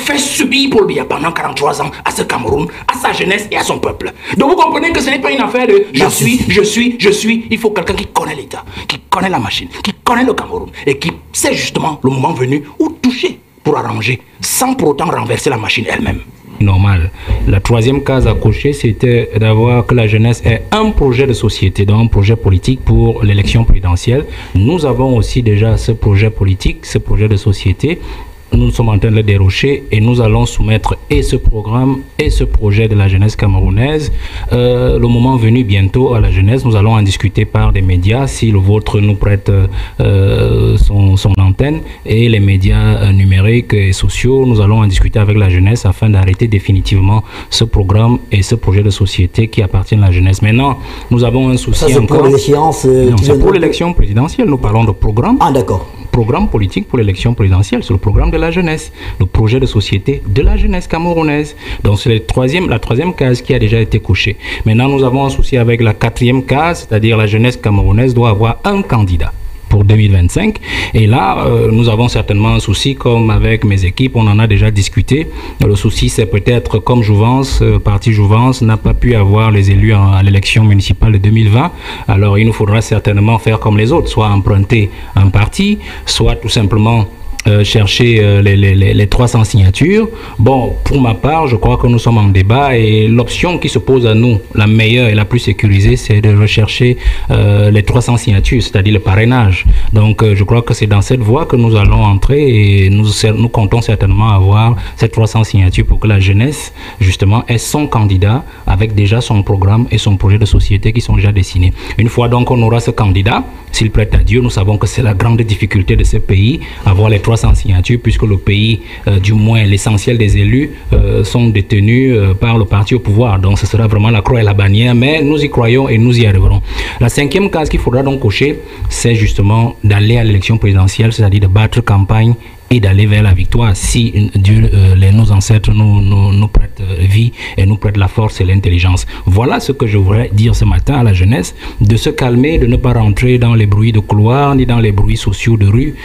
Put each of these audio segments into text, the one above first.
fait subir Paul Biya pendant 43 ans à ce Cameroun, à sa jeunesse et à son peuple. Donc vous comprenez que ce n'est pas une affaire de je suis. Il faut quelqu'un qui connaît l'État, qui connaît la machine, qui connaît le Cameroun et qui sait justement le moment venu où toucher pour arranger sans pour autant renverser la machine elle-même. Normal. La troisième case à cocher, c'était d'avoir que la jeunesse ait un projet de société, donc un projet politique pour l'élection présidentielle. Nous avons aussi déjà ce projet politique, ce projet de société. Nous sommes en train de le dérocher et nous allons soumettre et ce programme et ce projet de la jeunesse camerounaise. Le moment venu bientôt à la jeunesse, nous allons en discuter par des médias, si le vôtre nous prête son antenne, et les médias numériques et sociaux, nous allons en discuter avec la jeunesse afin d'arrêter définitivement ce programme et ce projet de société qui appartient à la jeunesse. Maintenant, nous avons un souci. Ça, c'est pour l'échéance. C'est pour l'élection présidentielle. Nous parlons de programme. Ah, d'accord. Programme politique pour l'élection présidentielle, c'est le programme de la jeunesse, le projet de société de la jeunesse camerounaise. Donc c'est la troisième case qui a déjà été cochée. Maintenant, nous avons un souci avec la quatrième case, c'est-à-dire la jeunesse camerounaise doit avoir un candidat pour 2025. Et là, nous avons certainement un souci, comme avec mes équipes, on en a déjà discuté. Le souci, c'est peut-être comme Jouvence, parti Jouvence, n'a pas pu avoir les élus à l'élection municipale de 2020. Alors, il nous faudra certainement faire comme les autres, soit emprunter un parti, soit tout simplement chercher les 300 signatures. Bon, pour ma part, je crois que nous sommes en débat et l'option qui se pose à nous, la meilleure et la plus sécurisée, c'est de rechercher les 300 signatures, c'est-à-dire le parrainage. Donc, je crois que c'est dans cette voie que nous allons entrer et nous comptons certainement avoir ces 300 signatures pour que la jeunesse, justement, ait son candidat avec déjà son programme et son projet de société qui sont déjà dessinés. Une fois donc on aura ce candidat, s'il prête à Dieu, nous savons que c'est la grande difficulté de ce pays, avoir les 300 signatures, puisque le pays, du moins l'essentiel des élus, sont détenus par le parti au pouvoir. Donc ce sera vraiment la croix et la bannière, mais nous y croyons et nous y arriverons. La cinquième case qu'il faudra donc cocher, c'est justement d'aller à l'élection présidentielle, c'est-à-dire de battre campagne et d'aller vers la victoire si Dieu, nos ancêtres nous prêtent vie et nous prêtent la force et l'intelligence. Voilà ce que je voudrais dire ce matin à la jeunesse, de se calmer, de ne pas rentrer dans les bruits de couloir ni dans les bruits sociaux de rue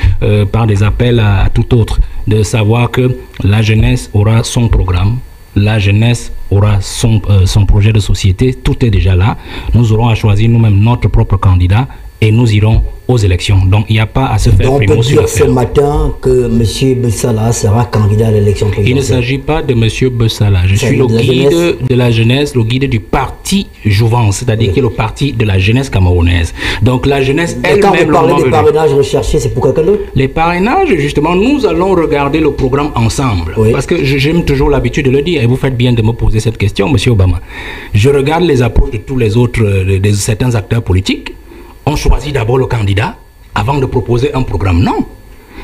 par des appels à tout autre, de savoir que la jeunesse aura son programme, la jeunesse aura son projet de société, tout est déjà là. Nous aurons à choisir nous-mêmes notre propre candidat et nous irons aux élections. Donc il n'y a pas à se faire primo sur l'affaire. On peut dire ce matin que M. Bessala sera candidat à l'élection présidentielle. Il ne s'agit pas de M. Bessala. Je suis le guide de la jeunesse, le guide du parti Jouvence, c'est-à-dire qui est le parti de la jeunesse camerounaise. Donc la jeunesse elle-même... Quand vous parlez des parrainages recherchés, c'est pour quelqu'un d'autre? Les parrainages, justement, nous allons regarder le programme ensemble. Oui. Parce que j'aime toujours l'habitude de le dire, et vous faites bien de me poser cette question, M. Obama. Je regarde les approches de tous les autres, de certains acteurs politiques. On choisit d'abord le candidat avant de proposer un programme. Non.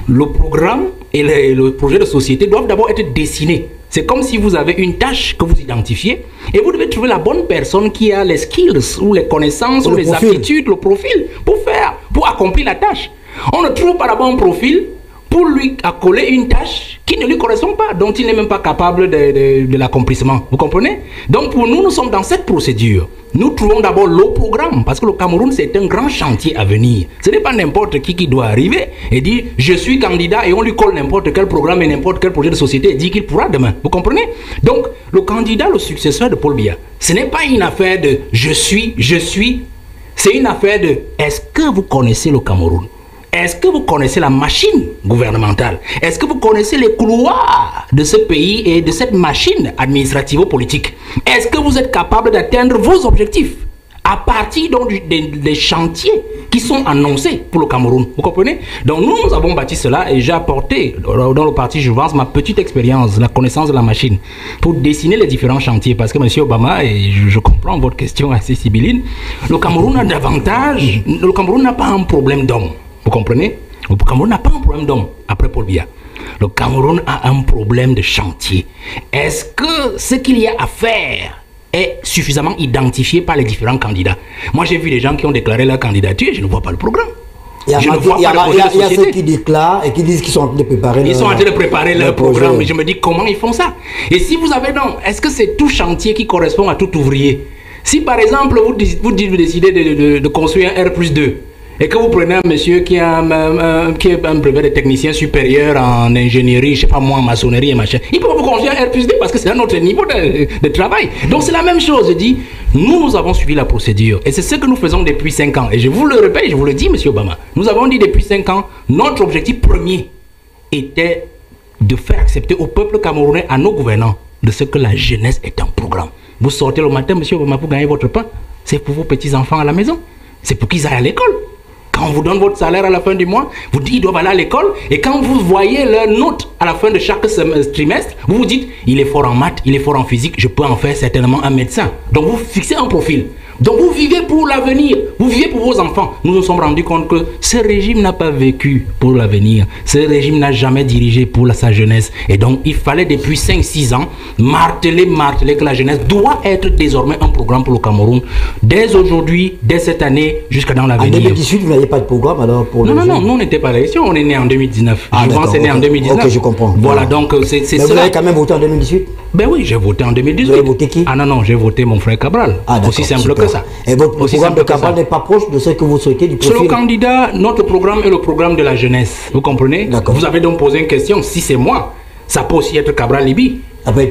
Le programme et le projet de société doivent d'abord être dessinés. C'est comme si vous avez une tâche que vous identifiez et vous devez trouver la bonne personne qui a les skills ou les connaissances ou les aptitudes, le profil pour accomplir la tâche. On ne trouve pas d'abord un profil pour lui accoler une tâche qui ne lui correspond pas, dont il n'est même pas capable de l'accomplissement. Vous comprenez? Donc pour nous, nous sommes dans cette procédure. Nous trouvons d'abord le programme, parce que le Cameroun, c'est un grand chantier à venir. Ce n'est pas n'importe qui doit arriver et dire « je suis candidat » et on lui colle n'importe quel programme et n'importe quel projet de société et dit qu'il pourra demain. Vous comprenez? Donc, le candidat, le successeur de Paul Biya, ce n'est pas une affaire de « je suis », c'est une affaire de « est-ce que vous connaissez le Cameroun ?» Est-ce que vous connaissez la machine gouvernementale? Est-ce que vous connaissez les couloirs de ce pays et de cette machine administrativo-politique? Est-ce que vous êtes capable d'atteindre vos objectifs à partir donc des chantiers qui sont annoncés pour le Cameroun? Vous comprenez? Donc nous avons bâti cela et j'ai apporté dans le parti Jouvence ma petite expérience, la connaissance de la machine pour dessiner les différents chantiers. Parce que M. Obama, et je comprends votre question assez sibylline, le Cameroun a davantage, le Cameroun n'a pas un problème d'homme. Vous comprenez? Le Cameroun n'a pas un problème d'homme après Paul Biya. Le Cameroun a un problème de chantier. Est-ce que ce qu'il y a à faire est suffisamment identifié par les différents candidats? Moi, j'ai vu des gens qui ont déclaré leur candidature, je ne vois pas le programme. Il y a ceux qui déclarent et qui disent qu'ils sont en train de préparer Ils sont en train de préparer leur programme. Mais je me dis, comment ils font ça? Et si vous avez donc, est-ce que c'est tout chantier qui correspond à tout ouvrier? Si par exemple, vous décidez de construire un R+2, et que vous prenez un monsieur qui a un brevet de technicien supérieur en ingénierie, je sais pas moi, en maçonnerie et machin, il peut vous confier un R+D parce que c'est un autre niveau de travail. Donc c'est la même chose, je dis, nous avons suivi la procédure et c'est ce que nous faisons depuis 5 ans. Et je vous le répète, je vous le dis, monsieur Obama, nous avons dit depuis 5 ans, notre objectif premier était de faire accepter au peuple camerounais, à nos gouvernants, de ce que la jeunesse est un programme. Vous sortez le matin, monsieur Obama, pour gagner votre pain, c'est pour vos petits-enfants à la maison, c'est pour qu'ils aillent à l'école. Quand on vous donne votre salaire à la fin du mois, vous dites qu'ils doivent aller à l'école. Et quand vous voyez leur note à la fin de chaque trimestre, vous vous dites, il est fort en maths, il est fort en physique, je peux en faire certainement un médecin. Donc vous fixez un profil. Donc vous vivez pour l'avenir, vous vivez pour vos enfants. Nous nous sommes rendus compte que ce régime n'a pas vécu pour l'avenir. Ce régime n'a jamais dirigé pour sa jeunesse. Et donc il fallait depuis 5-6 ans marteler que la jeunesse doit être désormais un programme pour le Cameroun. Dès aujourd'hui, dès cette année, jusqu'à dans l'avenir. En 2018, vous n'aviez pas de programme alors pour Non, nous on n'était pas à l'élection, on est né en 2019. Je né en 2019. Ok, je comprends. Voilà, donc c'est ça. Vous avez quand même voté en 2018? Ben oui, j'ai voté en 2018. Vous avez voté qui? Ah non, j'ai voté mon frère Cabral. Aussi simple que ça. Et votre programme de Cabral n'est pas proche de ce que vous souhaitez du profil? Sur le candidat, notre programme est le programme de la jeunesse. Vous comprenez? Vous avez donc posé une question, si c'est moi, ça peut aussi être Cabral Libi.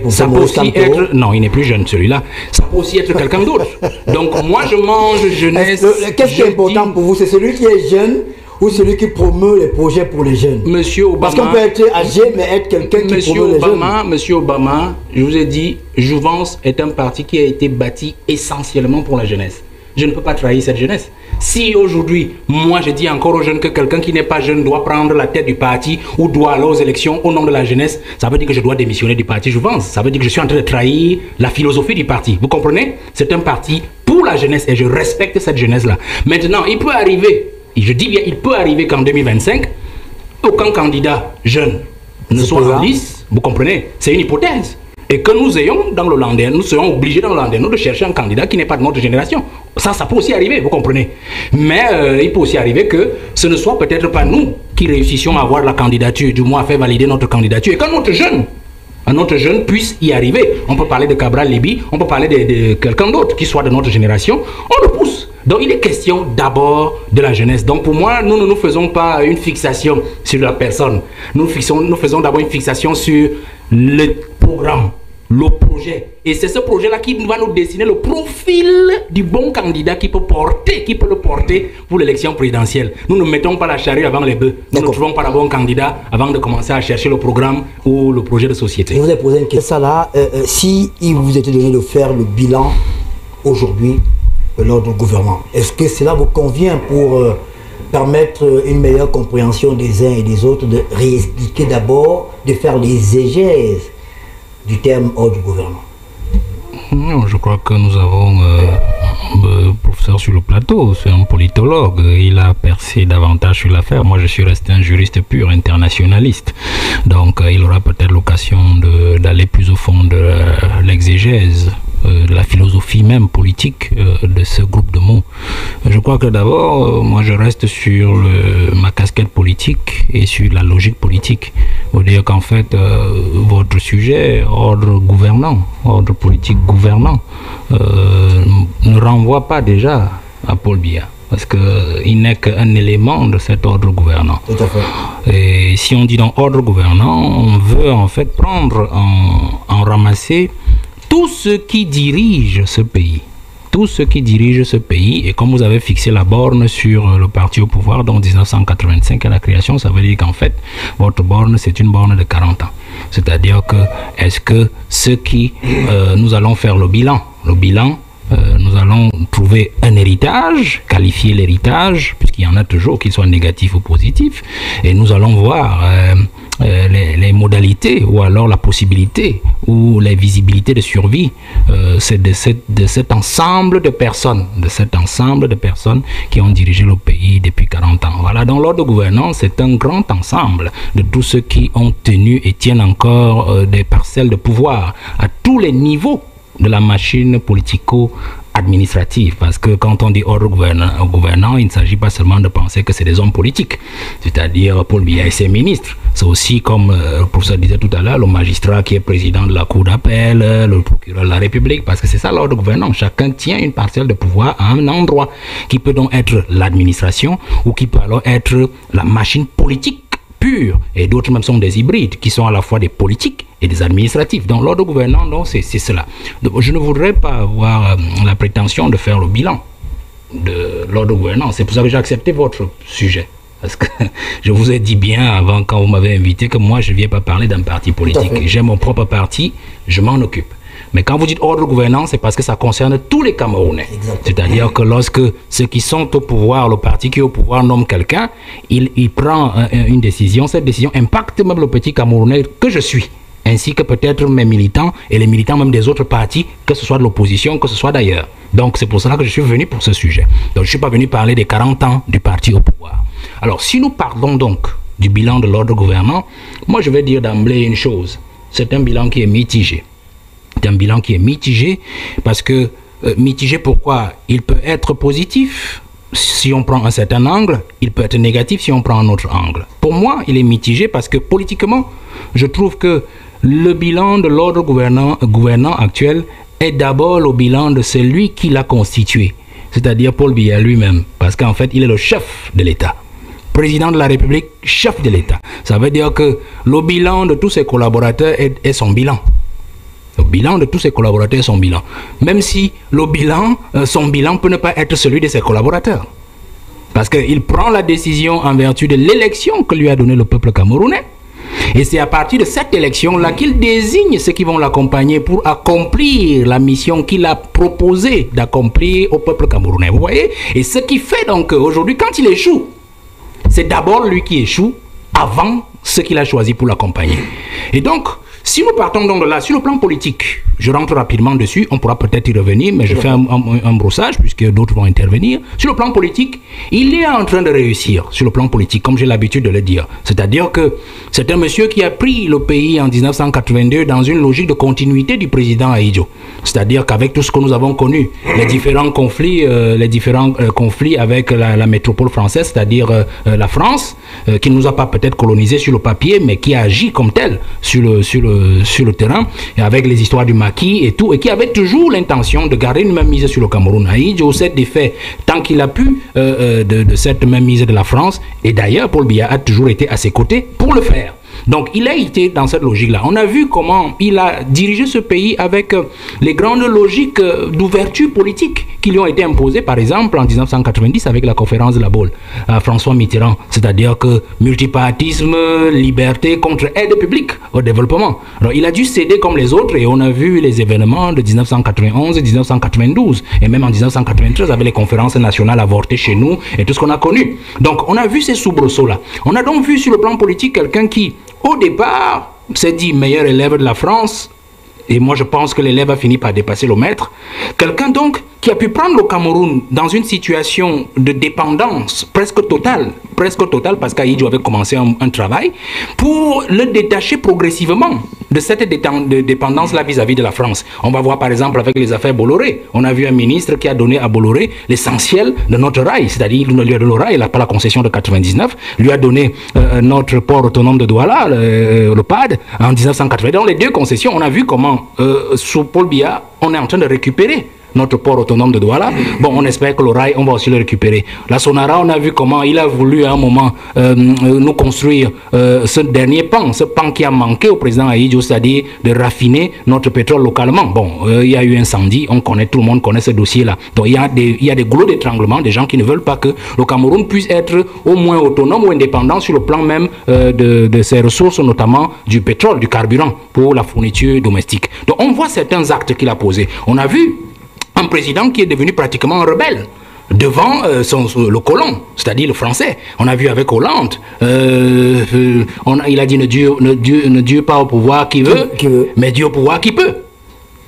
Ça peut aussi être... Non, il n'est plus jeune celui-là. Ça peut aussi être quelqu'un d'autre. Donc moi je mange jeunesse. Qu'est-ce qui est important pour vous? C'est celui qui est jeune ou celui qui promeut les projets pour les jeunes? Monsieur Obama... Parce qu'on peut être âgé mais être quelqu'un qui promeut les jeunes. Monsieur Obama, je vous ai dit, Jouvence est un parti qui a été bâti essentiellement pour la jeunesse. Je ne peux pas trahir cette jeunesse. Si aujourd'hui, moi je dis encore aux jeunes que quelqu'un qui n'est pas jeune doit prendre la tête du parti ou doit aller aux élections au nom de la jeunesse, ça veut dire que je dois démissionner du parti Jouvence. Ça veut dire que je suis en train de trahir la philosophie du parti. Vous comprenez? C'est un parti pour la jeunesse et je respecte cette jeunesse-là. Maintenant, il peut arriver, et je dis bien, il peut arriver qu'en 2025, aucun candidat jeune ne soit en lice. Vous comprenez? C'est une hypothèse. Et que nous ayons dans le Landerneau, nous serons obligés dans le Landerneau de chercher un candidat qui n'est pas de notre génération. Ça peut aussi arriver, vous comprenez. Mais il peut aussi arriver que ce ne soit peut-être pas nous qui réussissions à avoir la candidature, du moins à faire valider notre candidature, et qu'un autre jeune puisse y arriver. On peut parler de Cabral Libi, on peut parler de quelqu'un d'autre qui soit de notre génération, on le pousse. Donc il est question d'abord de la jeunesse. Donc pour moi, nous ne faisons pas une fixation sur la personne. Nous faisons d'abord une fixation sur le programme, le projet. Et c'est ce projet-là qui va nous dessiner le profil du bon candidat qui peut le porter pour l'élection présidentielle. Nous ne mettons pas la charrue avant les bœufs. Nous ne trouvons pas le bon candidat avant de commencer à chercher le programme ou le projet de société. Je vous ai posé une question là. Si il vous était donné de faire le bilan aujourd'hui lors du gouvernement, est-ce que cela vous convient pour permettre une meilleure compréhension des uns et des autres, de réexpliquer d'abord, de faire les exégèses du terme hors du gouvernement? Non, je crois que nous avons le professeur sur le plateau, c'est un politologue, il a percé davantage sur l'affaire. Moi je suis resté un juriste pur, internationaliste, donc il aura peut-être l'occasion d'aller plus au fond de l'exégèse, de la philosophie même politique de ce groupe de mots. Je crois que d'abord, moi je reste sur ma casquette politique et sur la logique politique. Vous dire qu'en fait, votre sujet, ordre gouvernant, ordre politique gouvernant, ne renvoie pas déjà à Paul Biya. Parce qu'il n'est qu'un élément de cet ordre gouvernant. Tout à fait. Et si on dit dans ordre gouvernant, on veut en fait prendre, en ramasser tout ce qui dirige ce pays. Tout ce qui dirige ce pays, et comme vous avez fixé la borne sur le parti au pouvoir, donc 1985 à la création, ça veut dire qu'en fait, votre borne, c'est une borne de 40 ans. C'est-à-dire que, est-ce que ce qui, nous allons faire le bilan, nous allons trouver un héritage, qualifier l'héritage, puisqu'il y en a toujours, qu'il soit négatif ou positif, et nous allons voir les modalités ou alors la possibilité ou les visibilités de survie de cet ensemble de personnes, qui ont dirigé le pays depuis 40 ans. Voilà, donc l'ordre gouvernant, c'est un grand ensemble de tous ceux qui ont tenu et tiennent encore des parcelles de pouvoir à tous les niveaux de la machine politico-administrative administrative, parce que quand on dit ordre gouvernant, il ne s'agit pas seulement de penser que c'est des hommes politiques, c'est-à-dire Paul Biya et ses ministres. C'est aussi, comme le professeur disait tout à l'heure, le magistrat qui est président de la cour d'appel, le procureur de la République, parce que c'est ça l'ordre gouvernant. Chacun tient une parcelle de pouvoir à un endroit, qui peut donc être l'administration ou qui peut alors être la machine politique pure, et d'autres même sont des hybrides qui sont à la fois des politiques et des administratifs. Donc l'ordre gouvernant, c'est cela. Donc, je ne voudrais pas avoir la prétention de faire le bilan de l'ordre gouvernant. C'est pour ça que j'ai accepté votre sujet. Parce que je vous ai dit bien avant, quand vous m'avez invité, que moi je ne viens pas parler d'un parti politique. J'ai mon propre parti, je m'en occupe. Mais quand vous dites ordre gouvernant, c'est parce que ça concerne tous les Camerounais. C'est-à-dire que lorsque ceux qui sont au pouvoir, le parti qui est au pouvoir nomme quelqu'un, il prend une décision. Cette décision impacte même le petit Camerounais que je suis, ainsi que peut-être mes militants et les militants même des autres partis, que ce soit de l'opposition, que ce soit d'ailleurs. Donc c'est pour cela que je suis venu pour ce sujet. Donc je ne suis pas venu parler des 40 ans du parti au pouvoir. Alors si nous parlons donc du bilan de l'ordre gouvernant, moi je vais dire d'emblée une chose. C'est un bilan qui est mitigé. C'est un bilan qui est mitigé parce que, mitigé pourquoi? Il peut être positif si on prend un certain angle, il peut être négatif si on prend un autre angle. Pour moi, il est mitigé parce que politiquement, je trouve que le bilan de l'ordre gouvernant actuel est d'abord le bilan de celui qui l'a constitué, c'est-à-dire Paul Biya lui-même, parce qu'en fait, il est le chef de l'État. Président de la République, chef de l'État. Ça veut dire que le bilan de tous ses collaborateurs est son bilan. Le bilan de tous ses collaborateurs est son bilan. Même si le bilan, son bilan peut ne pas être celui de ses collaborateurs. Parce qu'il prend la décision en vertu de l'élection que lui a donnée le peuple camerounais. Et c'est à partir de cette élection-là qu'il désigne ceux qui vont l'accompagner pour accomplir la mission qu'il a proposé d'accomplir au peuple camerounais. Vous voyez? Et ce qui fait donc aujourd'hui, quand il échoue, c'est d'abord lui qui échoue avant ceux qu'il a choisi pour l'accompagner. Et donc, si nous partons donc de là, sur le plan politique, je rentre rapidement dessus, on pourra peut-être y revenir, mais je fais un brossage puisque d'autres vont intervenir. Sur le plan politique, il est en train de réussir sur le plan politique, comme j'ai l'habitude de le dire. C'est-à-dire que c'est un monsieur qui a pris le pays en 1982 dans une logique de continuité du président Ahidjo. C'est-à-dire qu'avec tout ce que nous avons connu, les différents conflits avec la métropole française, c'est-à-dire la France, qui ne nous a pas peut-être colonisé sur le papier, mais qui a agi comme tel sur le terrain, et avec les histoires du maquis et tout, et qui avait toujours l'intention de garder une même mise sur le Cameroun. Ahidjo s'est défait tant qu'il a pu de cette même mise de la France, et d'ailleurs Paul Biya a toujours été à ses côtés pour le faire. Donc il a été dans cette logique-là. On a vu comment il a dirigé ce pays avec les grandes logiques d'ouverture politique qui lui ont été imposées, par exemple en 1990 avec la conférence de la Baule à François Mitterrand. C'est-à-dire que multipartisme, liberté contre aide publique au développement. Alors il a dû céder comme les autres et on a vu les événements de 1991 et 1992 et même en 1993 avec les conférences nationales avortées chez nous et tout ce qu'on a connu. Donc on a vu ces soubresauts-là. On a donc vu sur le plan politique quelqu'un qui au départ, s'est dit meilleur élève de la France, et moi je pense que l'élève a fini par dépasser le maître. Quelqu'un donc qui a pu prendre le Cameroun dans une situation de dépendance presque totale parce qu'Ahidjo avait commencé un travail pour le détacher progressivement de cette dépendance-là vis-à-vis de la France. On va voir par exemple avec les affaires Bolloré. On a vu un ministre qui a donné à Bolloré l'essentiel de notre rail, c'est-à-dire le rail, pas la concession de 99, lui a donné notre port autonome de Douala, le PAD, en 1980. Dans les deux concessions, on a vu comment sous Paul Biya, on est en train de récupérer notre port autonome de Douala. Bon, on espère que le rail, on va aussi le récupérer. La Sonara, on a vu comment il a voulu à un moment nous construire ce dernier pan, ce pan qui a manqué au président Ahidjo, c'est-à-dire de raffiner notre pétrole localement. Bon, il y a eu incendie, tout le monde connaît ce dossier-là. Donc il y a des goulots d'étranglement, des gens qui ne veulent pas que le Cameroun puisse être au moins autonome ou indépendant sur le plan même de ses ressources, notamment du pétrole, du carburant pour la fourniture domestique. Donc on voit certains actes qu'il a posés. On a vu un président qui est devenu pratiquement un rebelle devant le colon, c'est-à-dire le français. On a vu avec Hollande, il a dit ne Dieu pas au pouvoir qui veut, mais Dieu au pouvoir qui peut.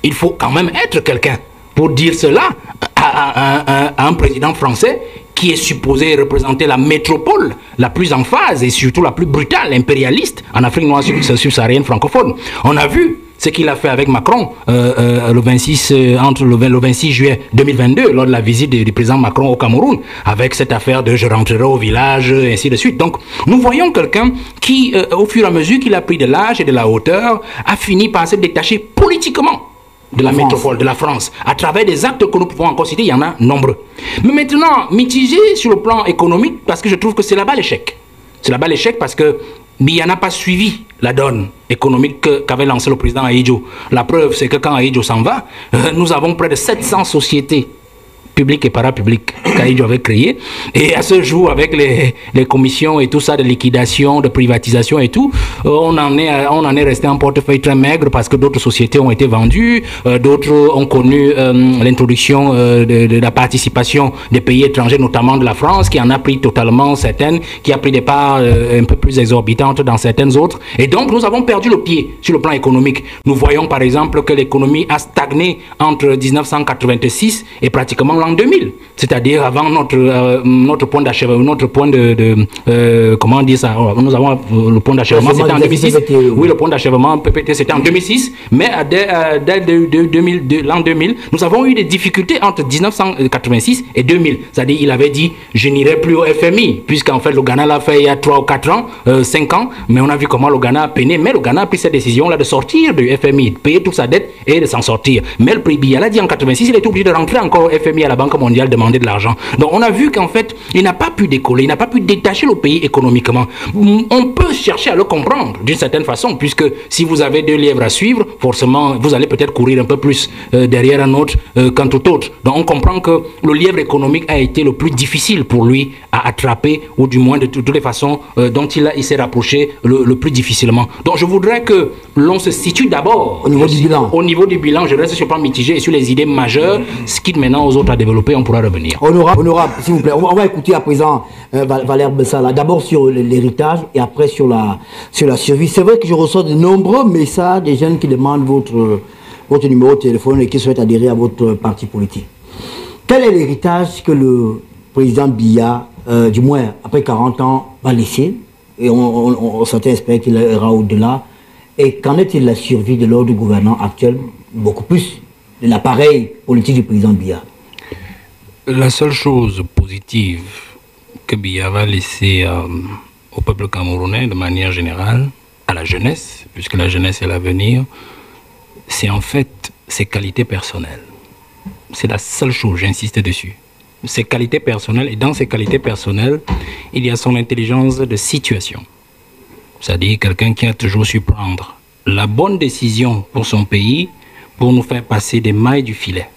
Il faut quand même être quelqu'un pour dire cela à un président français qui est supposé représenter la métropole la plus en phase et surtout la plus brutale, impérialiste en Afrique noire subsaharienne francophone. On a vu ce qu'il a fait avec Macron le 26 juillet 2022, lors de la visite du président Macron au Cameroun, avec cette affaire de je rentrerai au village, et ainsi de suite. Donc, nous voyons quelqu'un qui, au fur et à mesure qu'il a pris de l'âge et de la hauteur, a fini par se détacher politiquement de la métropole, de la France, à travers des actes que nous pouvons encore citer, il y en a nombreux. Mais maintenant, mitigé sur le plan économique, parce que je trouve que c'est là-bas l'échec. C'est là-bas l'échec parce que il n'a pas suivi la donne économique qu'avait lancé le président Ahidjo. La preuve, c'est que quand Ahidjo s'en va, nous avons près de 700 sociétés publiques et parapubliques qu'Ahidjo avait créées. Et à ce jour, avec les commissions et tout ça de liquidation, de privatisation et tout, on en est resté en portefeuille très maigre parce que d'autres sociétés ont été vendues, d'autres ont connu l'introduction de la participation des pays étrangers, notamment de la France, qui en a pris totalement certaines, qui a pris des parts un peu plus exorbitantes dans certaines autres. Et donc, nous avons perdu le pied sur le plan économique. Nous voyons par exemple que l'économie a stagné entre 1986 et pratiquement l'an 2000, c'est-à-dire avant notre point d'achèvement, notre point comment dire ça, nous avons le point d'achèvement, c'était en 2006, oui, le point d'achèvement PPT c'était en 2006, mais dès l'an 2000, nous avons eu des difficultés entre 1986 et 2000, c'est-à-dire il avait dit je n'irai plus au FMI, puisqu'en fait le Ghana l'a fait il y a 3 ou 4 ans, 5 ans, mais on a vu comment le Ghana a peiné, mais le Ghana a pris cette décision-là de sortir du FMI, de payer toute sa dette et de s'en sortir. Mais le prix Biya l'a dit en 86, il est obligé de rentrer encore au FMI, à la Banque mondiale, demander de l'argent. Donc on a vu qu'en fait, il n'a pas pu décoller, il n'a pas pu détacher le pays économiquement. On peut chercher à le comprendre d'une certaine façon, puisque si vous avez 2 lièvres à suivre, forcément, vous allez peut-être courir un peu plus derrière un autre qu'un tout autre. Donc on comprend que le lièvre économique a été le plus difficile pour lui à attraper, ou du moins de toutes les façons dont il s'est rapproché le plus difficilement. Donc je voudrais que l'on se situe d'abord au niveau du bilan. Au niveau du bilan, je reste sur le plan mitigé et sur les idées majeures, ce qui maintenant aux autres à développer, on pourra revenir. Honorable, s'il vous plaît, on va écouter à présent Valère Bessala, d'abord sur l'héritage et après sur la survie. C'est vrai que je reçois de nombreux messages des jeunes qui demandent votre numéro de téléphone et qui souhaitent adhérer à votre parti politique. Quel est l'héritage que le président Biya, du moins après 40 ans, va laisser? Et certains espèrent qu'il ira au-delà. Et qu'en est-il de la survie de l'ordre gouvernant actuel, beaucoup plus de l'appareil politique du président Biya? La seule chose positive que Biya va laisser au peuple camerounais de manière générale, à la jeunesse, puisque la jeunesse est l'avenir, c'est en fait ses qualités personnelles. C'est la seule chose, j'insiste dessus. Ses qualités personnelles, et dans ses qualités personnelles, il y a son intelligence de situation. C'est-à-dire quelqu'un qui a toujours su prendre la bonne décision pour son pays, pour nous faire passer des mailles du filet,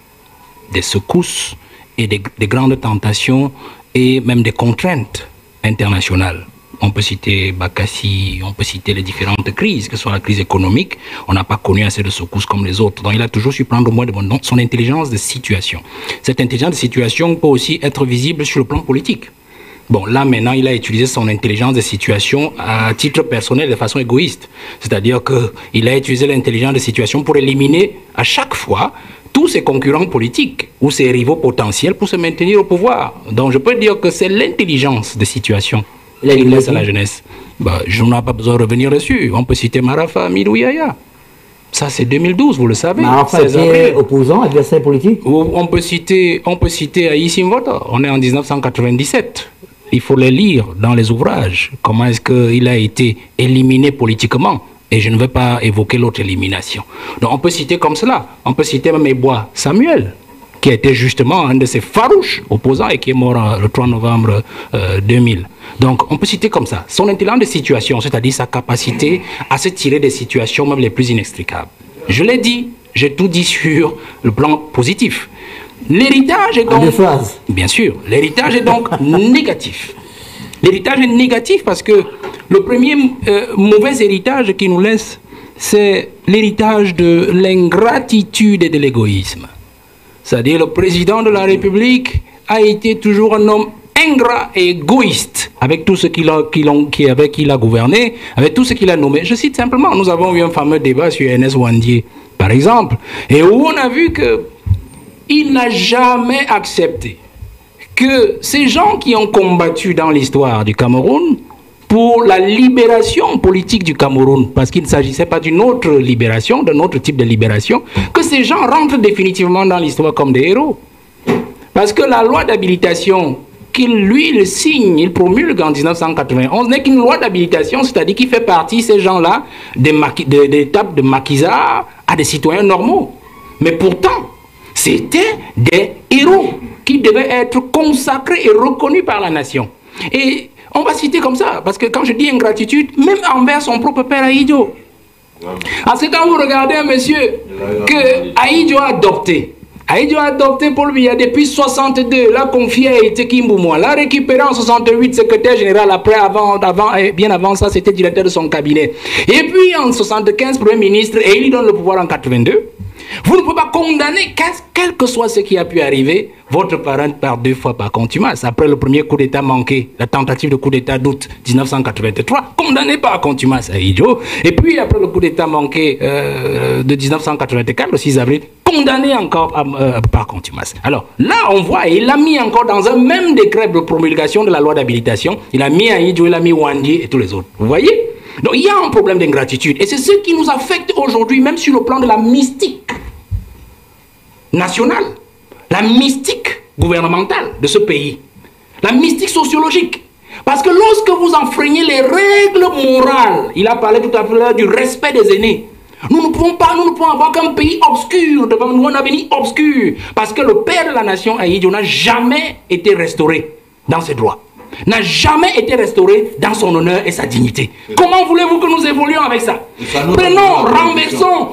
des secousses et des grandes tentations et même des contraintes internationales. On peut citer Bakassi, on peut citer les différentes crises, que ce soit la crise économique, on n'a pas connu assez de secousses comme les autres. Donc il a toujours su prendre au moins de bonnes. Donc son intelligence de situation. Cette intelligence de situation peut aussi être visible sur le plan politique. Bon, là maintenant, il a utilisé son intelligence de situation à titre personnel de façon égoïste. C'est-à-dire qu'il a utilisé l'intelligence de situation pour éliminer à chaque fois tous ses concurrents politiques ou ses rivaux potentiels pour se maintenir au pouvoir. Donc je peux dire que c'est l'intelligence de situation qu'il laisse à la jeunesse. Bah, je n'ai pas besoin de revenir dessus. On peut citer Marafa, Midou Yaya. Ça, c'est 2012, vous le savez. Marafa était opposant, adversaire politique. On peut citer Aïssim Vota. On est en 1997. Il faut les lire dans les ouvrages. Comment est-ce qu'il a été éliminé politiquement? Et je ne vais pas évoquer l'autre élimination. Donc on peut citer comme cela. On peut citer même Ebois Samuel, qui était justement un de ces farouches opposants et qui est mort le 3 novembre 2000. Donc on peut citer comme ça. Son intelligence de situation, c'est-à-dire sa capacité à se tirer des situations même les plus inextricables. Je l'ai dit, j'ai tout dit sur le plan positif. L'héritage est donc... Bien sûr, l'héritage est donc négatif. L'héritage est négatif parce que le premier mauvais héritage qu'il nous laisse, c'est l'héritage de l'ingratitude et de l'égoïsme. C'est-à-dire le président de la République a été toujours un homme ingrat et égoïste avec tout ce avec qui il a gouverné, avec tout ce qu'il a nommé. Je cite simplement, nous avons eu un fameux débat sur Ernest Ouandié, par exemple, et où on a vu qu'il n'a jamais accepté que ces gens qui ont combattu dans l'histoire du Cameroun pour la libération politique du Cameroun, parce qu'il ne s'agissait pas d'une autre libération, d'un autre type de libération, que ces gens rentrent définitivement dans l'histoire comme des héros. Parce que la loi d'habilitation qu'il, lui, le signe, il promulgue en 1991, n'est qu'une loi d'habilitation, c'est-à-dire qu'il fait partie, ces gens-là, des étapes de maquisards à des citoyens normaux. Mais pourtant, c'était des héros qui devaient être consacrés et reconnus par la nation. Et on va citer comme ça, parce que quand je dis ingratitude, même envers son propre père Ahidjo. Parce que quand vous regardez un monsieur que Ahidjo a adopté Paul Biya depuis 62, l'a confié à Eteki Mboumoua, l'a récupéré en 68, secrétaire général, après, bien avant ça, c'était directeur de son cabinet. Et puis en 75, premier ministre, et il lui donne le pouvoir en 82. Vous ne pouvez pas condamner, quel que soit ce qui a pu arriver, votre parent par 2 fois par contumace. Après le premier coup d'État manqué, la tentative de coup d'État d'août 1983, condamné par contumace à Ahidjo. Et puis après le coup d'État manqué de 1984, le 6 avril, condamné encore par contumace. Alors là, on voit, il l'a mis encore dans un même décret de promulgation de la loi d'habilitation. Il a mis Ahidjo, il a mis Wandi et tous les autres. Vous voyez? Donc il y a un problème d'ingratitude. Et c'est ce qui nous affecte aujourd'hui, même sur le plan de la mystique nationale, la mystique gouvernementale de ce pays, la mystique sociologique. Parce que lorsque vous enfreignez les règles morales, il a parlé tout à l'heure du respect des aînés. Nous ne pouvons avoir qu'un pays obscur devant nous, un avenir obscur. Parce que le père de la nation, Ahidjo, n'a jamais été restauré dans ses droits, n'a jamais été restauré dans son honneur et sa dignité. Comment voulez-vous que nous évoluions avec ça? Prenons,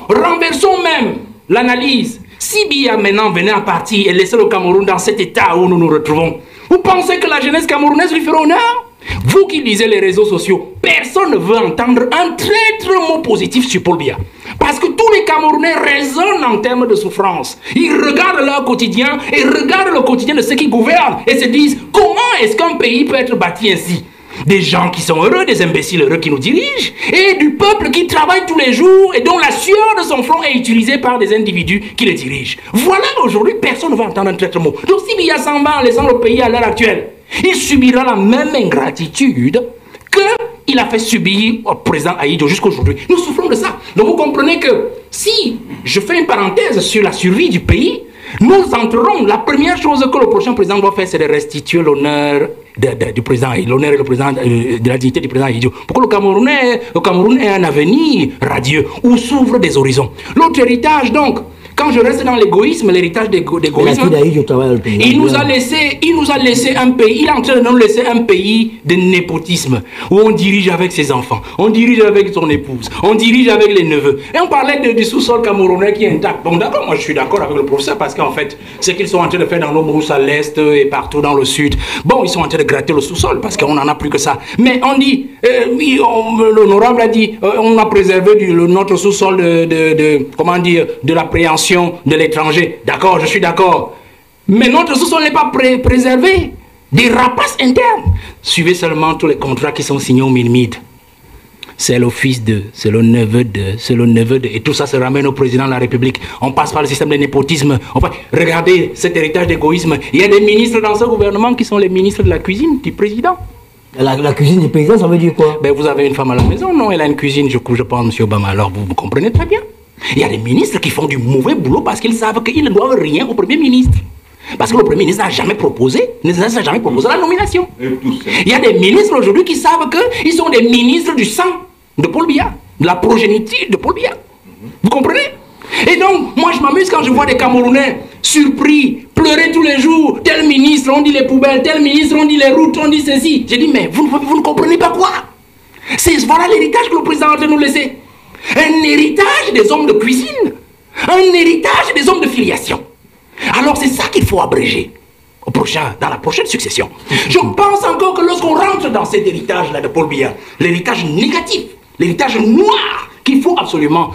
renversons même l'analyse. Si Biya maintenant venait à partir et laisser le Cameroun dans cet état où nous nous retrouvons, vous pensez que la jeunesse camerounaise lui fera honneur? Vous qui lisez les réseaux sociaux, personne ne veut entendre un traître mot positif sur Paul Biya. Parce que tous les Camerounais raisonnent en termes de souffrance. Ils regardent leur quotidien et regardent le quotidien de ceux qui gouvernent et se disent comment est-ce qu'un pays peut être bâti ainsi? Des gens qui sont heureux, des imbéciles heureux qui nous dirigent, et du peuple qui travaille tous les jours et dont la sueur de son front est utilisée par des individus qui le dirigent. Voilà, aujourd'hui, personne ne va entendre un traitement. Donc si Biya s'en va en laissant le pays à l'heure actuelle, il subira la même ingratitude qu'il a fait subir au président Ahidjo jusqu'aujourd'hui. Nous souffrons de ça. Donc vous comprenez que si je fais une parenthèse sur la survie du pays, nous entrerons, la première chose que le prochain président doit faire, c'est de restituer l'honneur du président, l'honneur et de la dignité du président Ahidjo. Pour que le Cameroun ait un avenir radieux, où s'ouvrent des horizons. L'autre héritage, donc, quand je reste dans l'égoïsme, l'héritage d'égoïsme, il nous a laissé un pays, il est en train de nous laisser un pays de népotisme, où on dirige avec ses enfants, on dirige avec son épouse, on dirige avec les neveux. Et on parlait du sous-sol camerounais qui est intact. Bon d'accord, moi je suis d'accord avec le professeur, parce qu'en fait, ce qu'ils sont en train de faire dans nos mousses à l'est et partout dans le sud, bon, ils sont en train de gratter le sous-sol, parce qu'on n'en a plus que ça. Mais on dit, l'honorable a dit, on a préservé notre sous-sol de l'appréhension de l'étranger. D'accord, je suis d'accord. Mais notre sous-sol n'est pas préservé. Des rapaces internes. Suivez seulement tous les contrats qui sont signés au MINMID. C'est le fils de, c'est le neveu de, c'est le neveu de. Et tout ça se ramène au président de la République. On passe par le système de népotisme. Enfin, regardez cet héritage d'égoïsme. Il y a des ministres dans ce gouvernement qui sont les ministres de la cuisine du président. La cuisine du président, ça veut dire quoi? Ben, vous avez une femme à la maison, non? Elle a une cuisine, je pense, M. Obama. Alors, vous comprenez très bien. Il y a des ministres qui font du mauvais boulot parce qu'ils savent qu'ils ne doivent rien au Premier ministre. Parce que le Premier ministre n'a jamais proposé la nomination. Il y a des ministres aujourd'hui qui savent qu'ils sont des ministres du sang de Paul Biya, de la progéniture de Paul Biya. Vous comprenez? Et donc, moi je m'amuse quand je vois des Camerounais surpris, pleurer tous les jours. Tel ministre, on dit les poubelles, tel ministre, on dit les routes, on dit ceci. J'ai dit, mais vous ne comprenez pas quoi? Voilà l'héritage que le président a de nous laisser. Un héritage des hommes de cuisine, un héritage des hommes de filiation. Alors c'est ça qu'il faut abréger dans la prochaine succession. Je pense encore que lorsqu'on rentre dans cet héritage-là de Paul Biya, l'héritage négatif, l'héritage noir, qu'il faut absolument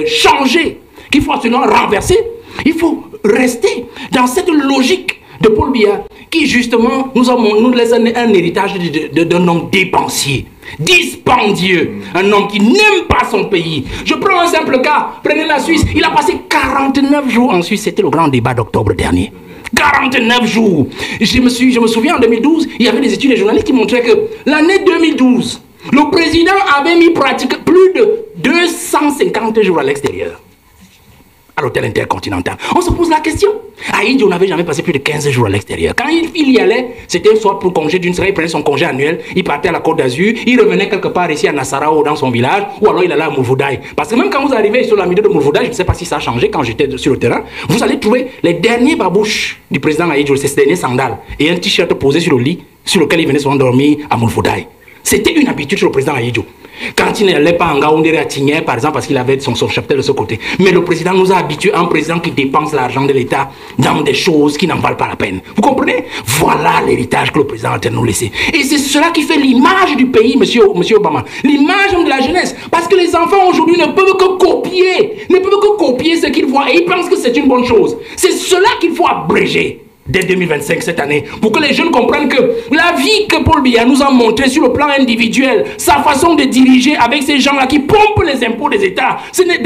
changer, qu'il faut absolument renverser, il faut rester dans cette logique de Paul Biya qui justement nous laisse un héritage d'un homme dépensier, dispendieux, un homme qui n'aime pas son pays. Je prends un simple cas, prenez la Suisse, il a passé 49 jours en Suisse, c'était le grand débat d'octobre dernier. 49 jours. Je me souviens en 2012, il y avait des études de journalistes qui montraient que l'année 2012, le président avait mis pratiquement plus de 250 jours à l'extérieur, à l'hôtel intercontinental. On se pose la question. À Haïti, on n'avait jamais passé plus de 15 jours à l'extérieur. Quand il y allait, c'était soit pour congé d'une semaine, il prenait son congé annuel, il partait à la Côte d'Azur, il revenait quelque part ici à Nassara ou dans son village, ou alors il allait à Mourvoudaï. Parce que même quand vous arrivez sur la milieu de Mourvoudaï, je ne sais pas si ça a changé quand j'étais sur le terrain, vous allez trouver les derniers babouches du président Haïti, ces derniers sandales, et un t-shirt posé sur le lit, sur lequel il venait souvent dormir à Mourvoudaï. C'était une habitude sur le président Haïti. Quand il n'allait pas en Gaoundéré à Tigné, par exemple, parce qu'il avait son cheptel de ce côté. Mais le président nous a habitués à un président qui dépense l'argent de l'État dans des choses qui n'en valent pas la peine. Vous comprenez? Voilà l'héritage que le président a nous laisser. Et c'est cela qui fait l'image du pays, monsieur Obama. L'image de la jeunesse. Parce que les enfants aujourd'hui ne peuvent que copier ce qu'ils voient. Et ils pensent que c'est une bonne chose. C'est cela qu'il faut abréger dès 2025 cette année, pour que les jeunes comprennent que la vie que Paul Biya nous a montré sur le plan individuel, sa façon de diriger avec ces gens-là qui pompent les impôts des États, ce n'est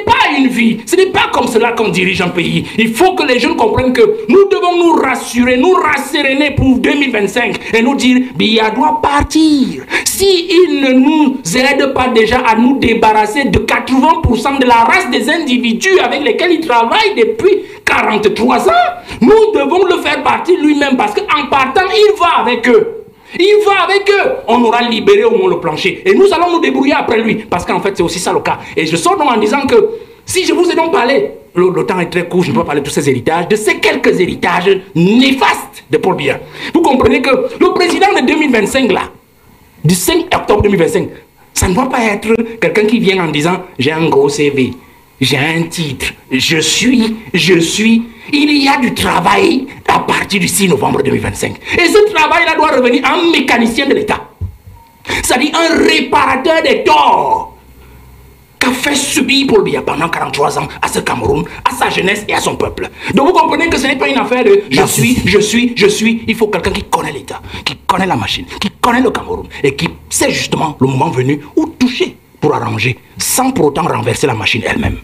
pas une vie, ce n'est pas comme cela qu'on dirige un pays. Il faut que les jeunes comprennent que nous devons nous rassurer, nous rasséréner pour 2025 et nous dire Biya doit partir. S'il ne nous aide pas déjà à nous débarrasser de 80% de la race des individus avec lesquels il travaille depuis 43 ans, nous devons le faire partir lui-même parce qu'en partant, il va avec eux. Il va avec eux. On aura libéré au moins le plancher. Et nous allons nous débrouiller après lui. Parce qu'en fait, c'est aussi ça le cas. Et je sors donc en disant que si je vous ai donc parlé, le temps est très court, je ne peux pas parler de tous ces héritages, de ces quelques héritages néfastes de Paul Biya. Vous comprenez que le président de 2025, là, du 5 octobre 2025, ça ne doit pas être quelqu'un qui vient en disant « j'ai un gros CV ». J'ai un titre, je suis. Il y a du travail à partir du 6 novembre 2025. Et ce travail-là doit revenir à un mécanicien de l'État. C'est-à-dire un réparateur des torts qu'a fait subir Paul Biya pendant 43 ans à ce Cameroun, à sa jeunesse et à son peuple. Donc vous comprenez que ce n'est pas une affaire de je suis. Il faut quelqu'un qui connaît l'État, qui connaît la machine, qui connaît le Cameroun et qui sait justement le moment venu où toucher pour arranger, sans pour autant renverser la machine elle-même.